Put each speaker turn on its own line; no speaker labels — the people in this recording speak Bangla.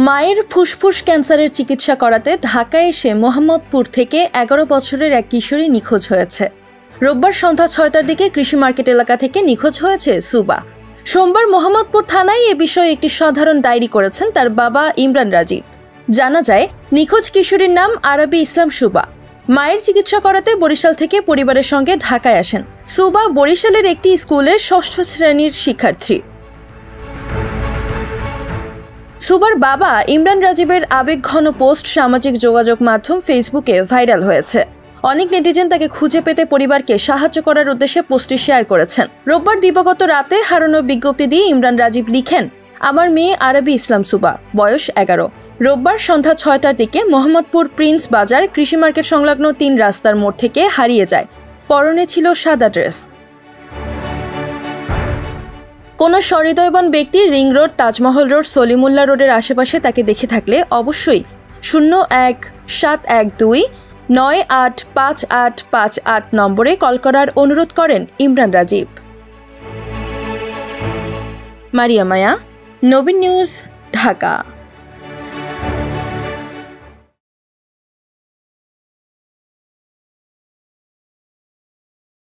মায়ের ফুসফুস ক্যান্সারের চিকিৎসা করাতে ঢাকায় এসে মোহাম্মদপুর থেকে ১১ বছরের এক কিশোরী নিখোঁজ হয়েছে। রোববার সন্ধ্যা ৬টার দিকে কৃষি মার্কেট এলাকা থেকে নিখোঁজ হয়েছে সুবা। সোমবার মোহাম্মদপুর থানায় এ বিষয়ে একটি সাধারণ ডায়েরি করেছেন তার বাবা ইমরান রাজীব। জানা যায়, নিখোঁজ কিশোরীর নাম আরাবী ইসলাম সুবা। মায়ের চিকিৎসা করাতে বরিশাল থেকে পরিবারের সঙ্গে ঢাকায় আসেন। সুবা বরিশালের একটি স্কুলের ৬ষ্ঠ শ্রেণীর শিক্ষার্থী। সুবার বাবা ইমরান রাজীবের আবেগঘন পোস্ট সামাজিক যোগাযোগ মাধ্যম ফেসবুকে ভাইরাল হয়েছে। অনেক নেটিজেন তাকে খুঁজে পেতে পরিবারকে সাহায্য করার উদ্দেশ্যে পোস্টটি শেয়ার করেছেন। রোববার দিবাগত রাতে হারানোর বিজ্ঞপ্তি দিয়ে ইমরান রাজীব লিখেন, আমার মেয়ে আরাবী ইসলাম সুবা, বয়স ১১। রোববার সন্ধ্যা ৬টার দিকে মোহাম্মদপুর প্রিন্স বাজার কৃষি মার্কেট সংলগ্ন ৩ রাস্তার মোড় থেকে হারিয়ে যায়। পরনে ছিল সাদা ড্রেস। কোনো সহৃদয়বান ব্যক্তি ring road, Taj Mahal road, Salimullah রোডের আশেপাশে তাকে দেখে থাকলে অবশ্যই 01712985858 নম্বরে কল করার অনুরোধ করেন ইমরান রাজীব। মারিয়া মায়া, নবীন নিউজ, ঢাকা।